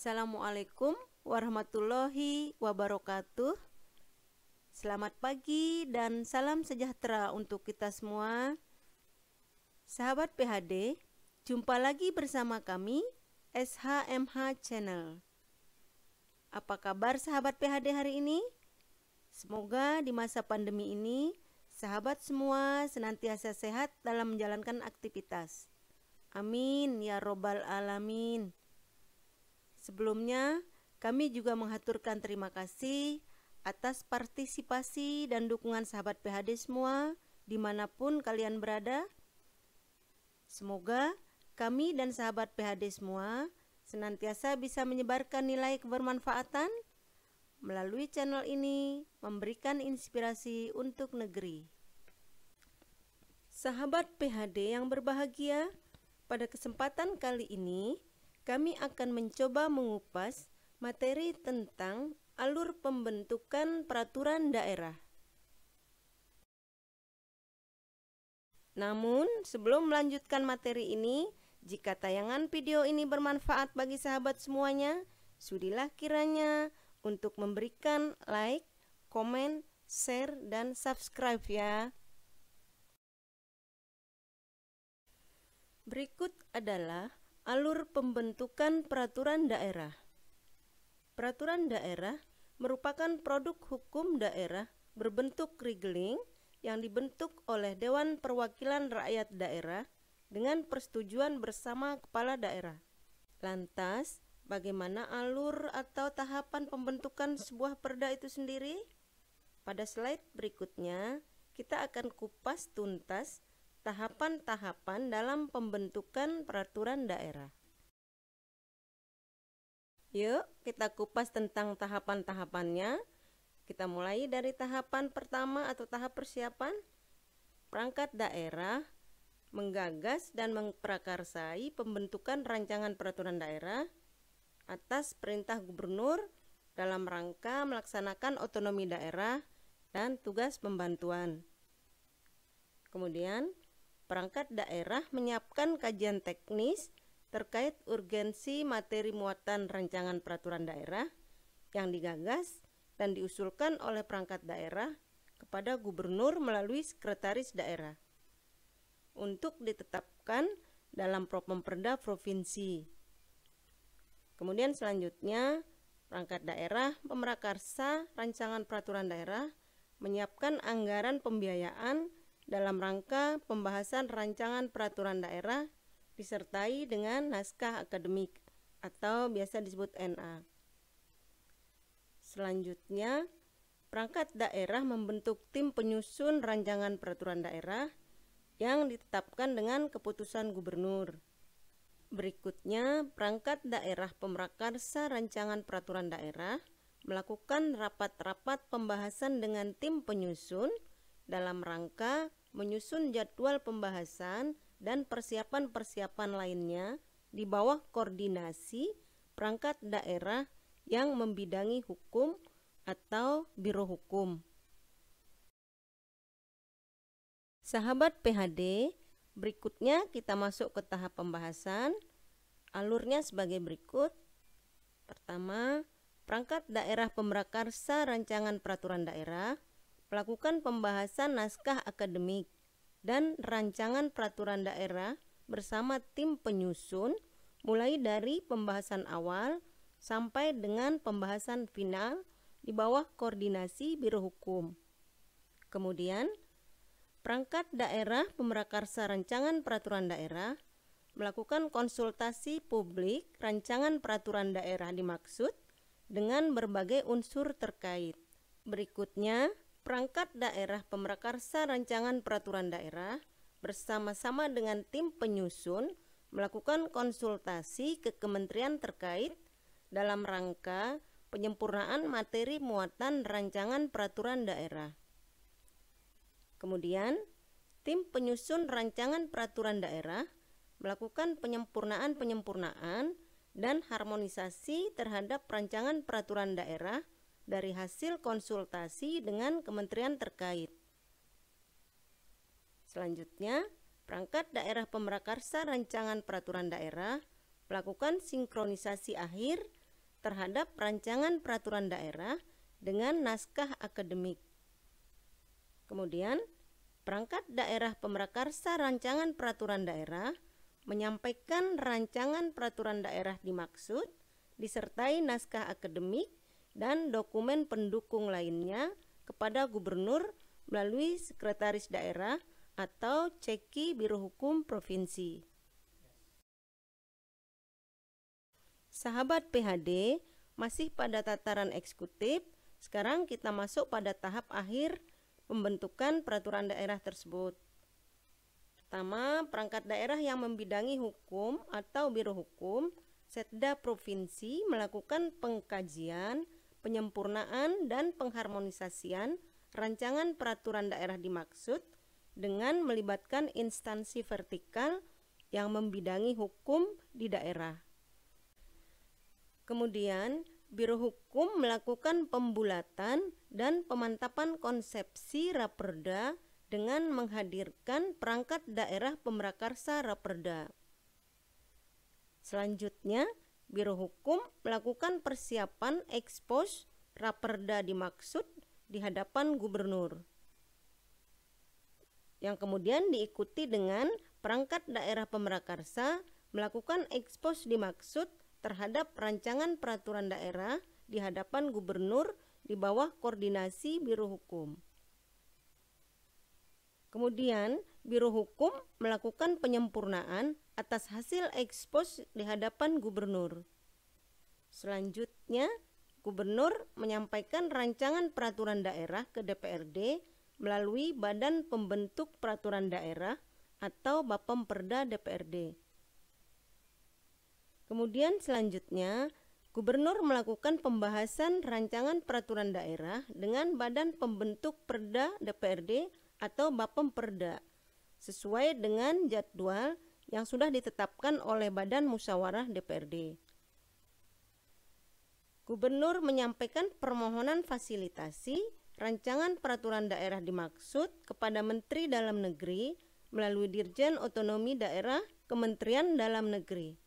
Assalamualaikum warahmatullahi wabarakatuh. Selamat pagi dan salam sejahtera untuk kita semua. Sahabat PHD, jumpa lagi bersama kami SHMH Channel. Apa kabar sahabat PHD hari ini? Semoga di masa pandemi ini sahabat semua senantiasa sehat dalam menjalankan aktivitas. Amin ya robbal alamin. Sebelumnya, kami juga menghaturkan terima kasih atas partisipasi dan dukungan sahabat PHD semua dimanapun kalian berada. Semoga kami dan sahabat PHD semua senantiasa bisa menyebarkan nilai kebermanfaatan melalui channel ini, memberikan inspirasi untuk negeri. Sahabat PHD yang berbahagia, pada kesempatan kali ini kami akan mencoba mengupas materi tentang alur pembentukan peraturan daerah. Namun, sebelum melanjutkan materi ini, jika tayangan video ini bermanfaat bagi sahabat semuanya, sudilah kiranya untuk memberikan like, komen, share, dan subscribe ya. Berikut adalah alur pembentukan peraturan daerah. Peraturan daerah merupakan produk hukum daerah berbentuk regeling yang dibentuk oleh Dewan Perwakilan Rakyat Daerah dengan persetujuan bersama kepala daerah. Lantas, bagaimana alur atau tahapan pembentukan sebuah perda itu sendiri? Pada slide berikutnya, kita akan kupas tuntas tahapan-tahapan dalam pembentukan peraturan daerah. Yuk, kita kupas tentang tahapan-tahapannya. Kita mulai dari tahapan pertama atau tahap persiapan. Perangkat daerah menggagas dan memprakarsai pembentukan rancangan peraturan daerah atas perintah gubernur dalam rangka melaksanakan otonomi daerah dan tugas pembantuan. Kemudian, perangkat daerah menyiapkan kajian teknis terkait urgensi materi muatan rancangan peraturan daerah yang digagas dan diusulkan oleh perangkat daerah kepada gubernur melalui sekretaris daerah untuk ditetapkan dalam Propemperda provinsi. Kemudian selanjutnya, perangkat daerah pemrakarsa rancangan peraturan daerah menyiapkan anggaran pembiayaan dalam rangka pembahasan rancangan peraturan daerah disertai dengan naskah akademik atau biasa disebut NA. Selanjutnya, perangkat daerah membentuk tim penyusun rancangan peraturan daerah yang ditetapkan dengan keputusan gubernur. Berikutnya, perangkat daerah pemrakarsa rancangan peraturan daerah melakukan rapat-rapat pembahasan dengan tim penyusun dalam rangka menyusun jadwal pembahasan dan persiapan-persiapan lainnya di bawah koordinasi perangkat daerah yang membidangi hukum atau biro hukum. Sahabat PHD, berikutnya kita masuk ke tahap pembahasan. Alurnya sebagai berikut. Pertama, perangkat daerah pemrakarsa rancangan peraturan daerah melakukan pembahasan naskah akademik dan rancangan peraturan daerah bersama tim penyusun mulai dari pembahasan awal sampai dengan pembahasan final di bawah koordinasi biro hukum. Kemudian, perangkat daerah pemrakarsa rancangan peraturan daerah melakukan konsultasi publik rancangan peraturan daerah dimaksud dengan berbagai unsur terkait. Berikutnya, perangkat daerah pemrakarsa rancangan peraturan daerah bersama-sama dengan tim penyusun melakukan konsultasi ke kementerian terkait dalam rangka penyempurnaan materi muatan rancangan peraturan daerah. Kemudian, tim penyusun rancangan peraturan daerah melakukan penyempurnaan dan harmonisasi terhadap rancangan peraturan daerah dari hasil konsultasi dengan kementerian terkait. Selanjutnya, perangkat daerah pemrakarsa rancangan peraturan daerah melakukan sinkronisasi akhir terhadap rancangan peraturan daerah dengan naskah akademik. Kemudian, perangkat daerah pemrakarsa rancangan peraturan daerah menyampaikan rancangan peraturan daerah dimaksud disertai naskah akademik dan dokumen pendukung lainnya kepada gubernur melalui sekretaris daerah atau ceki Biro Hukum Provinsi. Sahabat PHD, masih pada tataran eksekutif, sekarang kita masuk pada tahap akhir pembentukan peraturan daerah tersebut. Pertama, perangkat daerah yang membidangi hukum atau Biro Hukum, Setda Provinsi melakukan pengkajian, penyempurnaan, dan pengharmonisasian rancangan peraturan daerah dimaksud dengan melibatkan instansi vertikal yang membidangi hukum di daerah. Kemudian, Biro Hukum melakukan pembulatan dan pemantapan konsepsi Raperda dengan menghadirkan perangkat daerah pemrakarsa Raperda. Selanjutnya, Biro Hukum melakukan persiapan ekspos Raperda dimaksud di hadapan gubernur, yang kemudian diikuti dengan perangkat daerah pemrakarsa melakukan ekspos dimaksud terhadap rancangan peraturan daerah di hadapan gubernur di bawah koordinasi Biro Hukum. Kemudian, Biro Hukum melakukan penyempurnaan atas hasil ekspos di hadapan gubernur. Selanjutnya, gubernur menyampaikan rancangan peraturan daerah ke DPRD melalui Badan Pembentuk Peraturan Daerah atau Bapemperda DPRD. Kemudian selanjutnya, gubernur melakukan pembahasan rancangan peraturan daerah dengan Badan Pembentuk Perda DPRD atau Bapemperda sesuai dengan jadwal yang sudah ditetapkan oleh Badan Musyawarah DPRD. Gubernur menyampaikan permohonan fasilitasi rancangan peraturan daerah dimaksud kepada Menteri Dalam Negeri melalui Dirjen Otonomi Daerah Kementerian Dalam Negeri.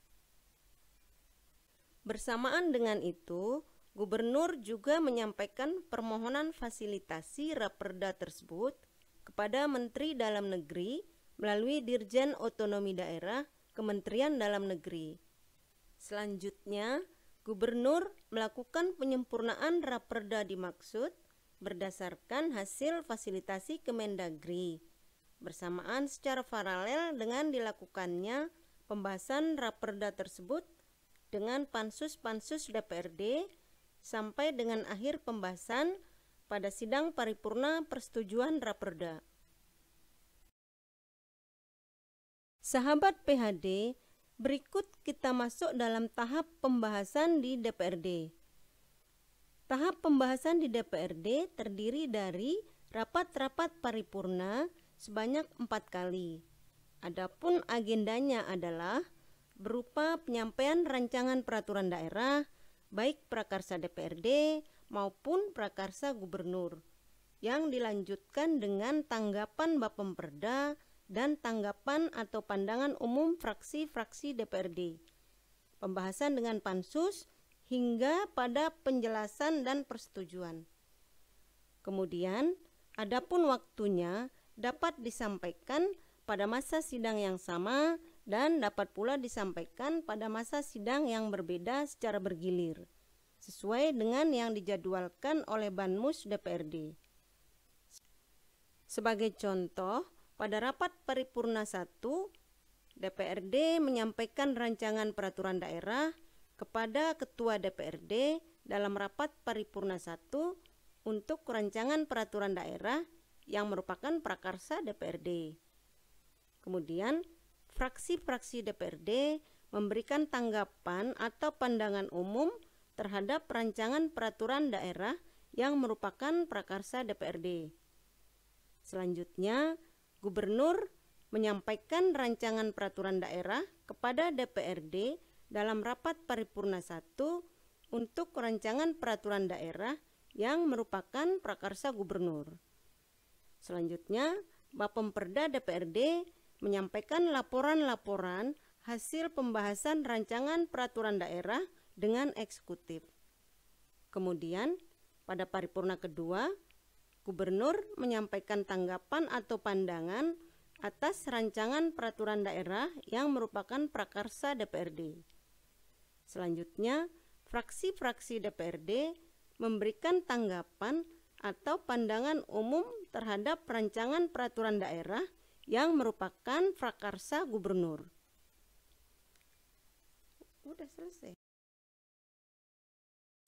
Bersamaan dengan itu, gubernur juga menyampaikan permohonan fasilitasi Raperda tersebut kepada Menteri Dalam Negeri melalui Dirjen Otonomi Daerah Kementerian Dalam Negeri. Selanjutnya, gubernur melakukan penyempurnaan Raperda dimaksud berdasarkan hasil fasilitasi Kemendagri, bersamaan secara paralel dengan dilakukannya pembahasan Raperda tersebut dengan pansus-pansus DPRD sampai dengan akhir pembahasan pada sidang paripurna persetujuan Raperda. Sahabat PHD, berikut kita masuk dalam tahap pembahasan di DPRD. Tahap pembahasan di DPRD terdiri dari rapat-rapat paripurna sebanyak 4 kali. Adapun agendanya adalah berupa penyampaian rancangan peraturan daerah, baik prakarsa DPRD maupun prakarsa gubernur, yang dilanjutkan dengan tanggapan Bapemperda dan tanggapan atau pandangan umum fraksi-fraksi DPRD, pembahasan dengan pansus, hingga pada penjelasan dan persetujuan. Kemudian, adapun waktunya dapat disampaikan pada masa sidang yang sama dan dapat pula disampaikan pada masa sidang yang berbeda secara bergilir, sesuai dengan yang dijadwalkan oleh Banmus DPRD. Sebagai contoh, pada rapat paripurna 1, DPRD menyampaikan rancangan peraturan daerah kepada Ketua DPRD dalam rapat paripurna 1 untuk rancangan peraturan daerah yang merupakan prakarsa DPRD. Kemudian, fraksi-fraksi DPRD memberikan tanggapan atau pandangan umum terhadap rancangan peraturan daerah yang merupakan prakarsa DPRD. Selanjutnya, gubernur menyampaikan rancangan peraturan daerah kepada DPRD dalam rapat paripurna 1 untuk rancangan peraturan daerah yang merupakan prakarsa gubernur. Selanjutnya, Bapemperda DPRD menyampaikan laporan-laporan hasil pembahasan rancangan peraturan daerah dengan eksekutif. Kemudian, pada paripurna kedua, Gubernur menyampaikan tanggapan atau pandangan atas rancangan peraturan daerah yang merupakan prakarsa DPRD. Selanjutnya, fraksi-fraksi DPRD memberikan tanggapan atau pandangan umum terhadap rancangan peraturan daerah yang merupakan prakarsa Gubernur. Udah selesai.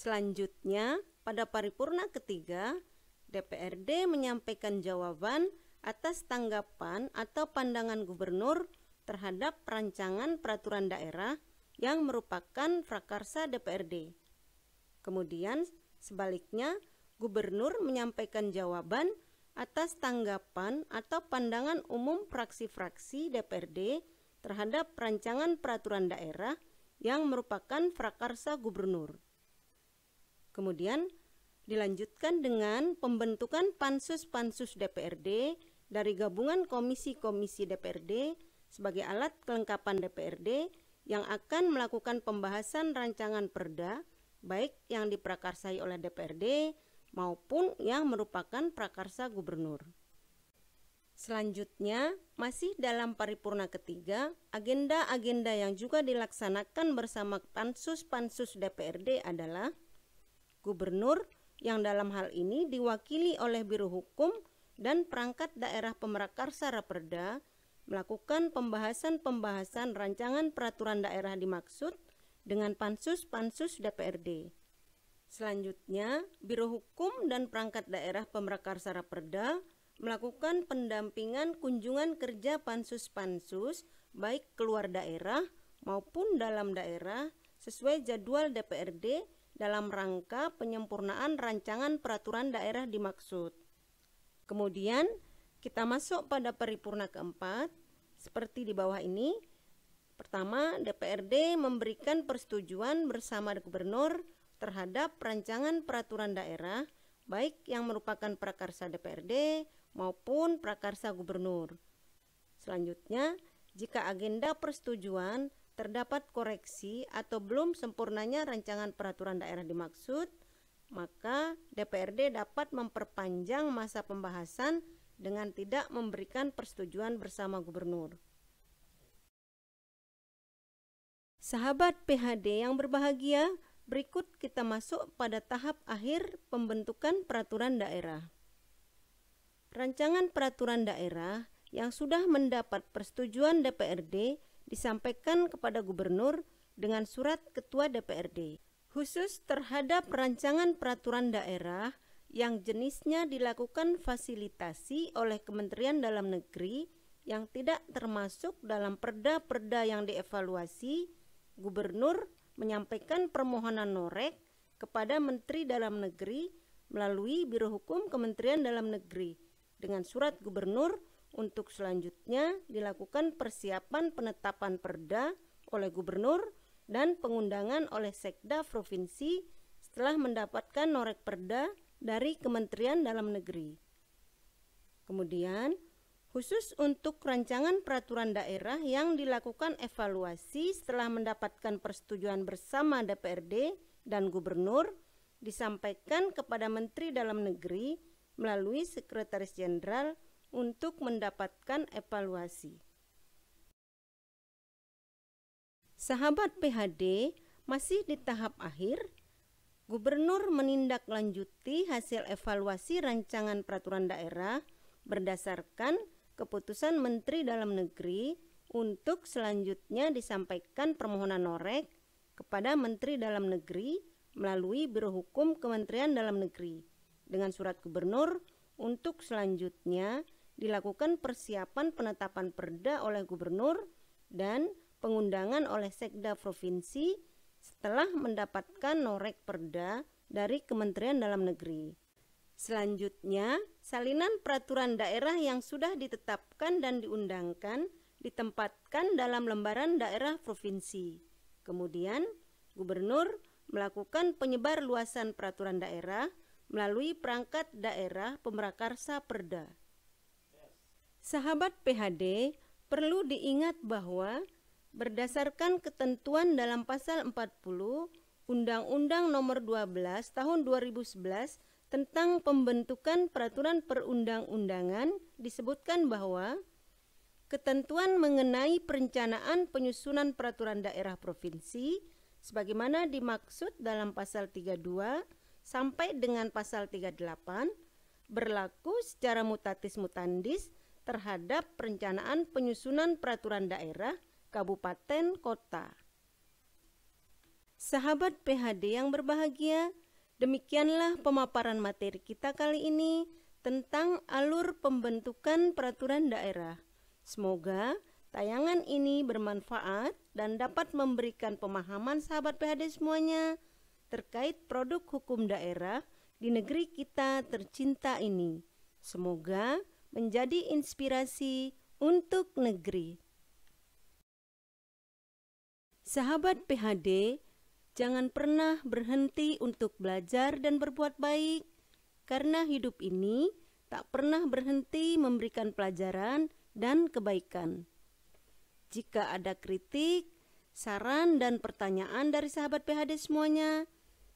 Selanjutnya, pada paripurna ketiga, DPRD menyampaikan jawaban atas tanggapan atau pandangan Gubernur terhadap rancangan peraturan daerah yang merupakan prakarsa DPRD. Kemudian, sebaliknya, Gubernur menyampaikan jawaban atas tanggapan atau pandangan umum fraksi-fraksi DPRD terhadap rancangan peraturan daerah yang merupakan prakarsa Gubernur. Kemudian, dilanjutkan dengan pembentukan pansus-pansus DPRD dari gabungan komisi-komisi DPRD sebagai alat kelengkapan DPRD yang akan melakukan pembahasan rancangan perda, baik yang diprakarsai oleh DPRD maupun yang merupakan prakarsa Gubernur. Selanjutnya, masih dalam paripurna ketiga, agenda-agenda yang juga dilaksanakan bersama pansus-pansus DPRD adalah Gubernur yang dalam hal ini diwakili oleh Biro Hukum dan perangkat daerah pemrakarsa Raperda melakukan pembahasan-pembahasan rancangan peraturan daerah dimaksud dengan pansus-pansus DPRD. Selanjutnya, Biro Hukum dan perangkat daerah pemrakarsa Raperda melakukan pendampingan kunjungan kerja pansus-pansus baik keluar daerah maupun dalam daerah sesuai jadwal DPRD dalam rangka penyempurnaan rancangan peraturan daerah dimaksud. Kemudian, kita masuk pada paripurna keempat, seperti di bawah ini. Pertama, DPRD memberikan persetujuan bersama Gubernur terhadap rancangan peraturan daerah, baik yang merupakan prakarsa DPRD maupun prakarsa Gubernur. Selanjutnya, jika agenda persetujuan terdapat koreksi atau belum sempurnanya rancangan peraturan daerah dimaksud, maka DPRD dapat memperpanjang masa pembahasan dengan tidak memberikan persetujuan bersama Gubernur. Sahabat PHD yang berbahagia, berikut kita masuk pada tahap akhir pembentukan peraturan daerah. Rancangan peraturan daerah yang sudah mendapat persetujuan DPRD disampaikan kepada Gubernur dengan surat Ketua DPRD. Khusus terhadap rancangan peraturan daerah yang jenisnya dilakukan fasilitasi oleh Kementerian Dalam Negeri yang tidak termasuk dalam perda-perda yang dievaluasi, Gubernur menyampaikan permohonan norek kepada Menteri Dalam Negeri melalui Biro Hukum Kementerian Dalam Negeri dengan surat Gubernur untuk selanjutnya dilakukan persiapan penetapan perda oleh Gubernur dan pengundangan oleh Sekda Provinsi setelah mendapatkan norek perda dari Kementerian Dalam Negeri. Kemudian, khusus untuk rancangan peraturan daerah yang dilakukan evaluasi setelah mendapatkan persetujuan bersama DPRD dan Gubernur, disampaikan kepada Menteri Dalam Negeri melalui Sekretaris Jenderal untuk mendapatkan evaluasi. Sahabat PHD, masih di tahap akhir, Gubernur menindaklanjuti hasil evaluasi rancangan peraturan daerah berdasarkan keputusan Menteri Dalam Negeri untuk selanjutnya disampaikan permohonan norek kepada Menteri Dalam Negeri melalui Biro Hukum Kementerian Dalam Negeri dengan surat Gubernur untuk selanjutnya dilakukan persiapan penetapan perda oleh Gubernur dan pengundangan oleh Sekda Provinsi setelah mendapatkan norek perda dari Kementerian Dalam Negeri. Selanjutnya, salinan peraturan daerah yang sudah ditetapkan dan diundangkan ditempatkan dalam lembaran daerah provinsi. Kemudian, Gubernur melakukan penyebar luasan peraturan daerah melalui perangkat daerah pemrakarsa perda. Sahabat PHD, perlu diingat bahwa berdasarkan ketentuan dalam pasal 40 Undang-Undang Nomor 12 Tahun 2011 tentang pembentukan peraturan perundang-undangan disebutkan bahwa ketentuan mengenai perencanaan penyusunan peraturan daerah provinsi sebagaimana dimaksud dalam pasal 32 sampai dengan pasal 38 berlaku secara mutatis mutandis terhadap perencanaan penyusunan peraturan daerah kabupaten kota. Sahabat PHD yang berbahagia, demikianlah pemaparan materi kita kali ini tentang alur pembentukan peraturan daerah. Semoga tayangan ini bermanfaat dan dapat memberikan pemahaman sahabat PHD semuanya terkait produk hukum daerah di negeri kita tercinta ini. Semoga menjadi inspirasi untuk negeri. Sahabat PHD, jangan pernah berhenti untuk belajar dan berbuat baik, karena hidup ini tak pernah berhenti memberikan pelajaran dan kebaikan. Jika ada kritik, saran, dan pertanyaan dari sahabat PHD semuanya,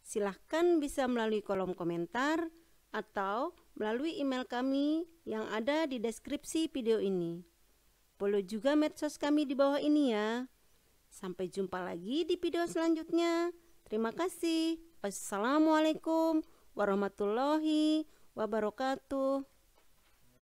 silahkan bisa melalui kolom komentar atau melalui email kami yang ada di deskripsi video ini. Follow juga medsos kami di bawah ini ya. Sampai jumpa lagi di video selanjutnya. Terima kasih. Wassalamualaikum warahmatullahi wabarakatuh.